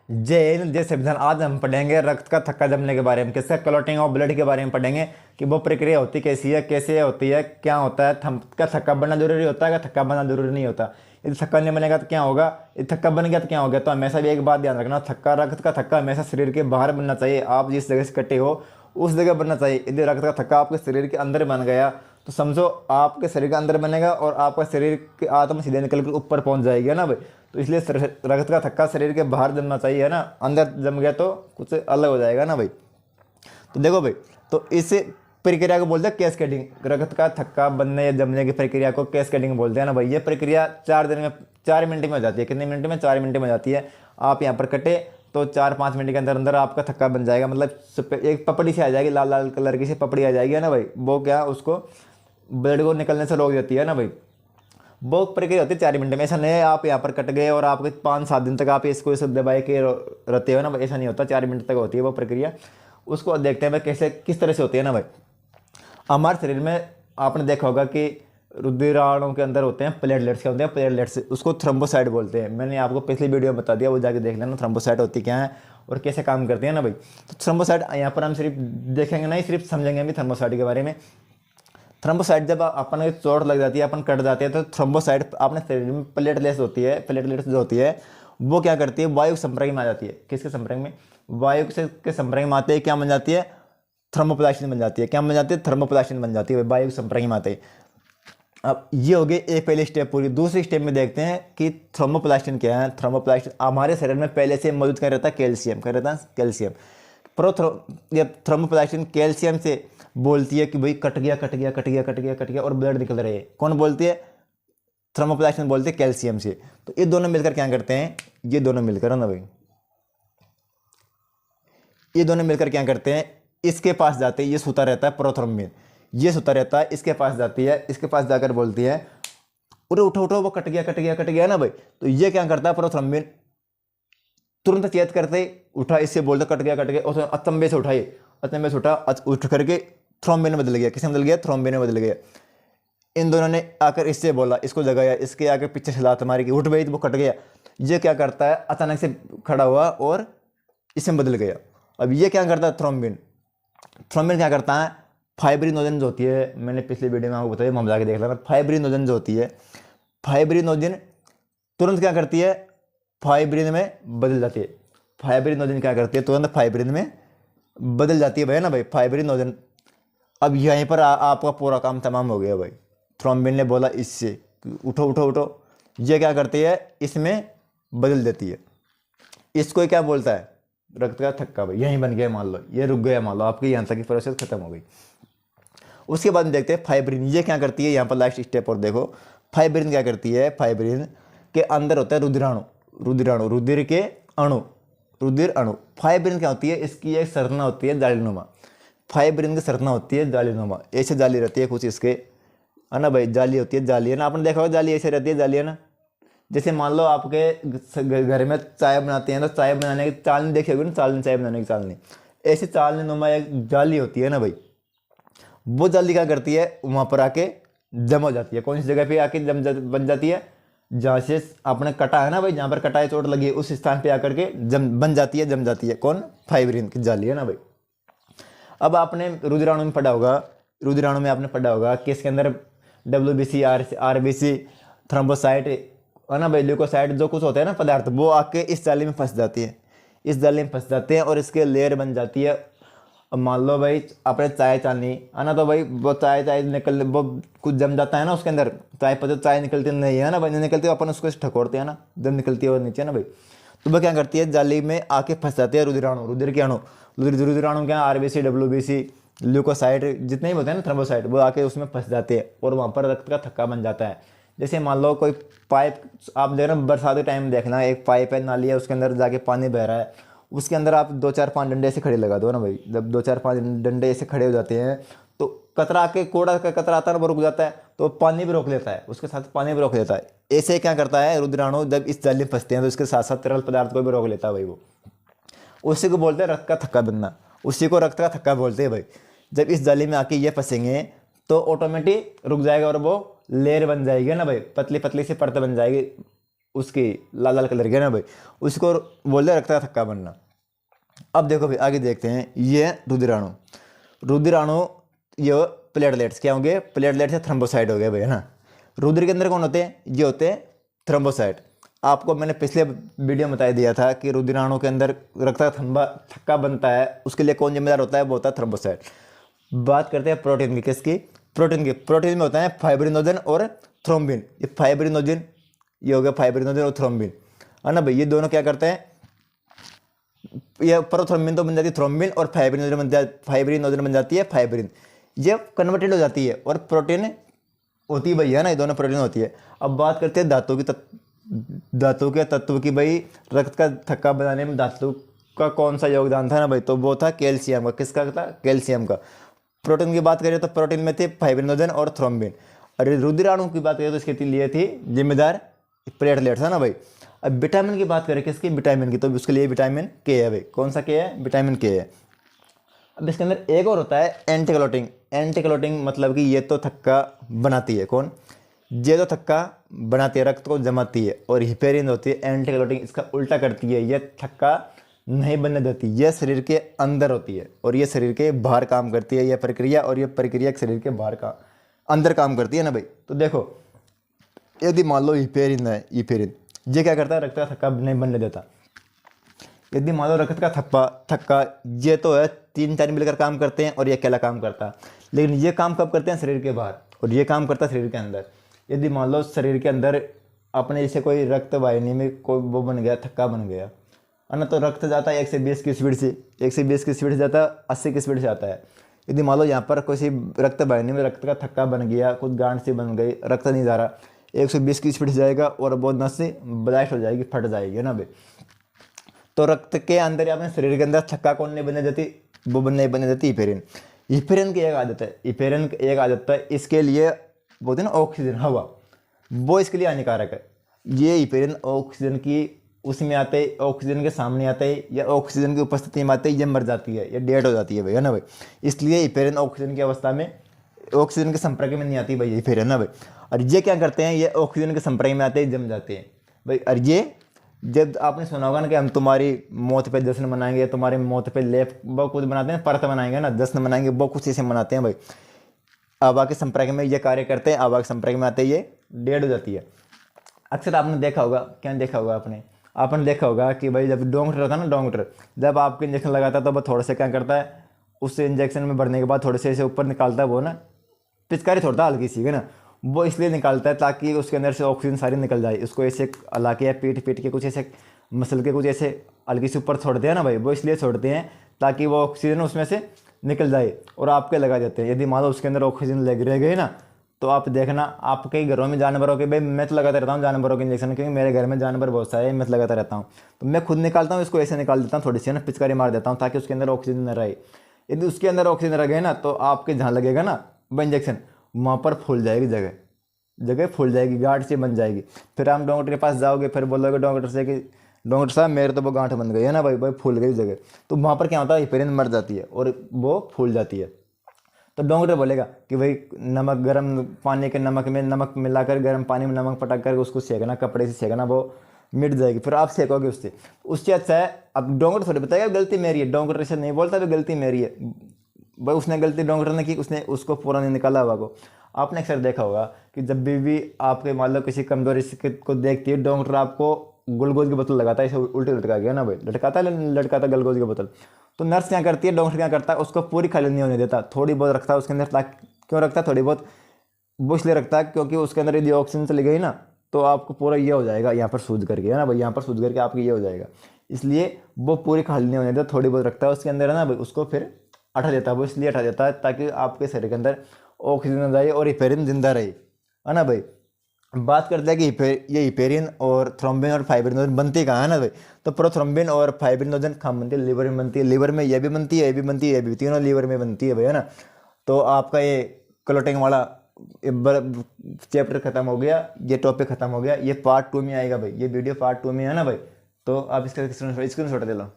जय हिंद, जय संविधान। आज हम पढ़ेंगे रक्त का थक्का जमने के बारे में, किसका क्लॉटिंग ऑफ ब्लड के बारे में पढ़ेंगे कि वो प्रक्रिया होती कैसी है, कैसे होती है, क्या होता है, क्या थक्का बनना जरूरी होता है, क्या थक्का बनना जरूरी नहीं होता। यदि थक्का नहीं बनेगा तो क्या होगा, यदि थक्का बन गया तो क्या हो गया। तो हमेशा भी एक बात ध्यान रखना, थक्का, रक्त का थक्का हमेशा शरीर के बाहर बनना चाहिए। आप जिस जगह से कटे हो उस जगह बनना चाहिए। यदि रक्त का थक्का आपके शरीर के अंदर बन गया तो समझो आपके शरीर के अंदर बनेगा और आपका शरीर की आत्मा सीधे निकल कर ऊपर पहुंच जाएगी, है ना भाई। तो इसलिए रक्त का थक्का शरीर के बाहर जमना चाहिए, है ना। अंदर जम गया तो कुछ अलग हो जाएगा ना भाई। तो देखो भाई, तो इस प्रक्रिया को बोलते हैं कैस्केडिंग। रक्त का थक्का बनने या जमने की प्रक्रिया को कैस्केडिंग बोलते हैं ना भाई। ये प्रक्रिया 4 दिन में 4 मिनट में हो जाती है। कितने मिनट में? 4 मिनट में हो जाती है। आप यहाँ पर कटे तो 4-5 मिनट के अंदर अंदर आपका थक्का बन जाएगा। मतलब एक पपड़ी से आ जाएगी, लाल लाल कलर की सी पपड़ी आ जाएगी, है ना भाई। वो क्या, उसको ब्लड को निकलने से रोक देती है ना भाई। वो प्रक्रिया होती है 4 मिनट में। ऐसा नहीं है आप यहाँ पर कट गए और आपके 5-7 दिन तक आप इसको सब दबाए के रहते हो ना भाई, ऐसा नहीं होता। 4 मिनट तक होती है वो प्रक्रिया। उसको देखते हैं भाई कैसे, किस तरह से होती है ना भाई। हमारे शरीर में आपने देखा होगा कि रुधिराणु के अंदर होते हैं प्लेटलेट्स। क्या होते हैं? प्लेटलेट्स। उसको थ्रोम्बोसाइट बोलते हैं। मैंने आपको पिछली वीडियो में बता दिया, वो जाके देख लेना थ्रोम्बोसाइट होती क्या है और कैसे काम करती है ना भाई। तो थ्रोम्बोसाइट यहाँ पर हम सिर्फ देखेंगे नहीं, सिर्फ समझेंगे भी थ्रोम्बोसाइट के बारे में। थ्रोम्बोसाइट जब अपन को चोट लग जाती है, अपन कट जाते हैं, तो थ्रोम्बोसाइट अपने शरीर में प्लेटलेट्स होती है। प्लेटलेट्स जो होती है वो क्या करती है, वायु संपर्क में आ जाती है। किसके संपर्क में? वायु से के संपर्क में आते हैं, क्या बन जाती है? थर्मोप्लास्टिन बन जाती है। क्या बन जाती है? थर्मोप्लास्टिन बन जाती है वायु संपर्क में आते ही। अब ये हो गई एक पहली स्टेप पूरी। दूसरी स्टेप में देखते हैं कि थर्मोप्लास्टिन क्या है। थर्मोप्लास्टिन हमारे शरीर में पहले से मौजूद कर रहता है कैल्शियम। क्या रहता है? कैल्शियम। ये थर्मोप्लास्टिन कैल्शियम से बोलती है कि भाई कट गया, कट गया, कट गया, कट गया, कट गया, और ब्लड निकल रहे हैं। कौन बोलती है? थर्मोप्लास्टिन बोलती है कैल्शियम से। तो ये दोनों मिलकर क्या करते हैं? ये दोनों मिलकर, है ना भाई, ये दोनों मिलकर क्या करते हैं, इसके पास जाते हैं। ये सूता रहता है प्रोथ्रोम्बिन, ये सूता रहता है, इसके पास जाती है। इसके पास जाकर बोलती है अरे उठो उठो, वो कट गया, कट गया, कट गया ना भाई। तो ये क्या करता है प्रोथ्रोम्बिन, तुरंत चेत करते ही उठा, इससे बोलता कट गया, कट गया, और अचंबे से उठाइए, अचंबे से उठा, उठ करके थ्रोम्बिन में बदल गया। किसमें बदल गया? थ्रोम्बिन में बदल गया। इन दोनों ने आकर इससे बोला, इसको जगाया, इसके आके पीछे से लात मारी कि उठ भाई, वो कट गया। ये क्या करता है, अचानक से खड़ा हुआ और इसमें बदल गया। अब ये क्या करता है थ्रोम्बिन, थ्रोम्बिन क्या करता है, फाइब्रिनोजन जो होती है, मैंने पिछली वीडियो में आपको बताया, हम जाके देख लेना। फाइब्रिनोजन जो होती है, फाइब्रिनोजन तुरंत क्या करती है, फाइब्रिन में बदल जाती है। फाइब्रिनोजन क्या करती है, तुरंत फाइब्रिन में बदल जाती है भाई, ना भाई, फाइब्रिनोजन। अब यहीं पर आपका पूरा काम तमाम हो गया भाई। थ्रोम्बिन ने बोला इससे उठो उठो उठो, ये क्या करती है, इसमें बदल देती है। इसको क्या बोलता है? रक्त का थक्का भाई। यहीं बन गया मान लो, ये रुक गया मान लो, आपकी यहाँ तक की प्रोसेस खत्म हो गई। उसके बाद देखते हैं फाइब्रिन, ये क्या करती है, यहाँ पर लास्ट स्टेप और देखो। फाइब्रिन क्या करती है, फाइब्रिन के अंदर होता है रुधिराणु, रुधिराणु, रुधिर के अणु, रुधिर अणु। फाइब्रिन क्या होती है, इसकी एक संरचना होती है जालीनुमा। फाइब्रिन की संरचना होती है जालीनुमा, ऐसे जाली रहती है कुछ इसके, है ना भाई, जाली होती है, जाली, है ना। आपने देखा होगा जाली ऐसे रहती है, जाली, है ना। जैसे मान लो आपके घर में चाय बनाते हैं तो चाय बनाने की चालनी देखी होगी ना, चालनी, चाय बनाने की चालनी, ऐसे चालनी नुमा एक जाली होती है ना भाई। वो जाली क्या करती है, वहां पर आके जम हो जाती है। कौन सी जगह पे आके बन जाती है, जहाँ से आपने कटा है ना भाई, जहाँ पर कटाई चोट लगी है उस स्थान पे आकर के जम बन जाती है, जम जाती है। कौन? फाइब्रिन की जाली, है ना भाई। अब आपने रुधिराणु में पढ़ा होगा, रुधिराणु में आपने पढ़ा होगा कि इसके अंदर WBC, RBC, थ्रोम्बोसाइट, है ना भाई, ल्यूकोसाइट, जो कुछ होता है ना पदार्थ, वो आके इस जाली में फंस जाती है, इस जाली में फंस जाते हैं और इसके लेयर बन जाती है। अब मान लो भाई आपने चाय चाहनी है ना, तो भाई वो चाय चाय निकल, वो कुछ जम जाता है ना उसके अंदर। चाय पर जो चाय निकलती नहीं है ना भाई, नहीं निकलती, अपन उसको ठकोरते हैं ना, जब निकलती है वो नीचे ना भाई। तो वो क्या करती है, जाली में आके फंस जाती है रुधिराणु, रुधिर के अणु। रुधिराणु क्या, RBC, WBC, ल्यूकोसाइट, जितने भी होते हैं ना थ्रोम्बोसाइट, वो आके उसमें फंस जाते हैं और वहाँ पर रक्त का थक्का बन जाता है। जैसे मान लो कोई पाइप, आप देख रहे हो बरसात के टाइम देखना, एक पाइप है, नाली है, उसके अंदर जाके पानी बह रहा है, उसके अंदर आप 2-4-5 डंडे ऐसे खड़े लगा दो ना भाई। जब 2-4-5 डंडे ऐसे खड़े हो जाते हैं तो कतरा के, कोड़ा का कतरा आता है वो रुक जाता है, तो पानी भी रोक लेता है, उसके साथ पानी भी रोक लेता है। ऐसे क्या करता है रुधिराणु, जब इस जाली में फंसते हैं तो इसके साथ साथ तरल पदार्थ को भी रोक लेता है भाई वो। उसी को बोलते हैं रक्त का थक्का बनना, उसी को रक्त का थक्का बोलते हैं भाई। जब इस जाली में आके ये फंसेंगे तो ऑटोमेटिक रुक जाएगा और वो लेयर बन जाएगी ना भाई, पतली पतली सी परत बन जाएगी उसकी लाल लाल कलर की ना भाई, उसको बोलते हैं रक्त का थक्का बनना। अब देखो भाई आगे देखते हैं, ये रुधिराणु। रुधिराणु ये प्लेटलेट्स क्या होंगे, प्लेटलेट्स या थ्रोम्बोसाइट हो गए भाई, है ना। रुधिर के अंदर कौन होते हैं, ये होते हैं थ्रोम्बोसाइट। आपको मैंने पिछले वीडियो में बता दिया था कि रुधिराणु के अंदर रक्त का थक्का बनता है, उसके लिए कौन जिम्मेदार होता है, वो होता है थ्रोम्बोसाइट। बात करते हैं प्रोटीन की, किसकी, प्रोटीन की। प्रोटीन में होता है फाइब्रिनोजन और थ्रोम्बिन। ये फाइब्रिनोजन, ये हो गया फाइब्रिनोजन और थ्रोम्बिन, है ना भाई। ये दोनों क्या करते हैं, ये प्रोथ्रोम्बिन तो बन जाती है थ्रोम्बिन, और फाइब्रिनोजन बन जाती है फाइब्रिन। ये कन्वर्टेड हो जाती है और प्रोटीन होती है भाई, है ना, ये दोनों प्रोटीन होती है। अब बात करते हैं धातु के तत्व की भाई। रक्त का थक्का बनाने में धातु का कौन सा योगदान था ना भाई, तो वो था कैल्शियम का। किसका था, कैल्शियम का। प्रोटीन की बात करें तो प्रोटीन में थे फाइब्रिनोजन और थ्रोम्बिन। और रुधिराणु की बात करें तो इसके लिए थी जिम्मेदार प्लेटलेट्स, है ना भाई। अब विटामिन की बात करें, किसकी, विटामिन की, तो उसके लिए विटामिन के है भाई। कौन सा के है, विटामिन के है। अब इसके अंदर एक और होता है एंटीक्लोटिंग। एंटीक्लोटिंग मतलब कि ये तो थक्का बनाती है, कौन, ये तो थक्का बनाती है, रक्त को जमाती है। और हिपेरिन होती है एंटीक्लोटिंग, इसका उल्टा करती है, ये थक्का नहीं बनने देती। यह शरीर के अंदर होती है और ये शरीर के बाहर काम करती है, यह प्रक्रिया, और ये प्रक्रिया शरीर के बाहर का अंदर काम करती है ना भाई। तो देखो यदि मान लो हिपेरिन है, हिपेरिन ये क्या करता है, रक्त का थक्का नहीं बनने देता। यदि मान लो रक्त का थक्का ये तो है 3-4 मिलकर काम करते हैं और ये अकेला काम करता है, लेकिन ये काम कब करते हैं, शरीर के बाहर, और ये काम करता है शरीर के अंदर। यदि मान लो शरीर के अंदर अपने जैसे कोई रक्त वाहिनी में कोई वो बन गया, थक्का बन गया, है ना, तो रक्त जाता है 120 की स्पीड से, 120 की स्पीड से जाता है, 80 की स्पीड से आता है। यदि मान लो यहाँ पर किसी रक्त वाहिनी में रक्त का थक्का बन गया, कुछ गांठ सी बन गई, रक्त नहीं जा रहा, 120 की स्पीड से जाएगा और वो नस से ब्लास्ट हो जाएगी, फट जाएगी, है ना भाई। तो रक्त के अंदर या अपने शरीर के अंदर थक्का कौन नहीं बनने देती, वो नहीं बनने देती हिपेरिन। हिपेरिन की एक आदत है, हिपेरिन की एक आदत है, इसके लिए बोलते हैं ना ऑक्सीजन, हवा, वो इसके लिए हानिकारक है। ये हिपेरिन ऑक्सीजन की उसमें आते ही, ऑक्सीजन के सामने आते ही या ऑक्सीजन की उपस्थिति में आते ही ये मर जाती है या डेड हो जाती है भाई, है ना भाई। इसलिए हिपेरिन ऑक्सीजन की अवस्था में, ऑक्सीजन के संपर्क में नहीं आती भाई हिपेरिन, ना भाई। और ये क्या करते हैं, ये ऑक्सीजन के संपर्क में आते ही जम जाते हैं भाई। और ये जब आपने सुना होगा ना कि हम तुम्हारी मौत पे जश्न मनाएंगे, तुम्हारी मौत पे लेप वो कुछ बनाते हैं, परत बनाएंगे ना, जश्न मनाएंगे, वो कुछ ऐसे मनाते हैं भाई। हवा के संपर्क में ये कार्य करते हैं, हवा के संपर्क में आते ही ये डेड हो जाती है। अक्सर आपने देखा होगा, क्या देखा होगा आपने देखा होगा कि भाई जब डॉक्टर होता है ना, डॉक्टर जब आपके इंजेक्शन लगाता है तो वो थोड़ा सा क्या करता है, उस इंजेक्शन में भरने के बाद थोड़े से ऐसे ऊपर निकालता है, वो ना पिचकारी छोड़ता है हल्की सी, है ना, वो इसलिए निकालता है ताकि उसके अंदर से ऑक्सीजन सारी निकल जाए। उसको ऐसे हला के या पीट के कुछ ऐसे मसल के कुछ ऐसे हल्की से ऊपर छोड़ते हैं ना भाई, वो इसलिए छोड़ते हैं ताकि वो ऑक्सीजन उसमें से निकल जाए और आपके लगा देते हैं। यदि मान लो उसके अंदर ऑक्सीजन लग रह गई ना, तो आप देखना आपके घरों में जानवरों के, भाई मैं तो लगाता रहता हूँ जानवरों के इंजेक्शन, क्योंकि मेरे घर में जानवर बहुत सारे हैं, मैं तो लगाता रहता हूँ। तो मैं खुद निकालता हूँ, इसको ऐसे निकाल देता हूँ, थोड़ी सी ना पिचकारी मार देता हूँ ताकि उसके अंदर ऑक्सीजन न रहे। यदि उसके अंदर ऑक्सीजन रह गए ना, तो आपके जहाँ लगेगा ना वो इंजेक्शन, वहाँ पर फूल जाएगी, जगह फूल जाएगी, गांठ से बन जाएगी। फिर आप डॉक्टर के पास जाओगे, फिर बोलोगे डॉक्टर से कि डॉक्टर साहब मेरे तो वो गांठ बन गई है ना भाई, फूल गई जगह। तो वहाँ पर क्या होता है, हिपेरिन मर जाती है और वो फूल जाती है। तो डॉक्टर बोलेगा कि भाई नमक, गर्म पानी के नमक में नमक मिलाकर, गर्म पानी में नमक पटक कर उसको सेकना, कपड़े से सेकना, वो मिट जाएगी। फिर आप सेकोगे उससे अच्छा है। अब डॉक्टर थोड़ी बताएगा गलती मेरी है, डॉक्टर ऐसे नहीं बोलता भी गलती मेरी है भाई, उसने गलती डॉक्टर ने की, उसने उसको पूरा नहीं निकाला हवा को। आपने अक्सर देखा होगा कि जब भी आपके मान लो किसी कमजोरी को देखती है, डॉक्टर आपको ग्लूकोज की बोतल लगाता है, इसे उल्टे लटका गया ना भाई, लटकाता ग्लूकोज की बोतल। तो नर्स क्या करती है, डॉक्टर क्या करता है, उसको पूरी खाली नहीं होने देता, थोड़ी बहुत रखता है उसके अंदर। ताकि क्यों रखता है थोड़ी बहुत, वो इसलिए रखता है क्योंकि उसके अंदर यदि ऑक्सीजन चली गई ना, तो आपको पूरा ये हो जाएगा, यहाँ पर सूज करके, है ना भाई, यहाँ पर सूज करके आपको ये हो जाएगा। इसलिए वो पूरी खाली नहीं होने देता, थोड़ी बहुत रखता है उसके अंदर, है ना भाई, उसको फिर हटा देता है। वो इसलिए हटा देता है ताकि आपके शरीर के अंदर ऑक्सीजन जाए और हिपेरिन जिंदा रहे, है ना भाई। बात करते हैं कि ये हिपेरिन और थ्रोम्बिन और फाइब्रिनोजन बनती कहाँ है ना भाई, तो प्रोथ्रोम्बिन और फाइब्रिनोजन कहाँ बनती है, लिवर में बनती है। लिवर में ये भी बनती है, ये भी बनती है, ये भी, तीनों लिवर में बनती है भाई, है ना। तो आपका ये क्लोटिंग वाला चैप्टर खत्म हो गया, ये टॉपिक खत्म हो गया। ये पार्ट 2 में आएगा भाई, ये वीडियो पार्ट 2 में है ना भाई। तो आप इसका स्क्रीनशॉट दे लो।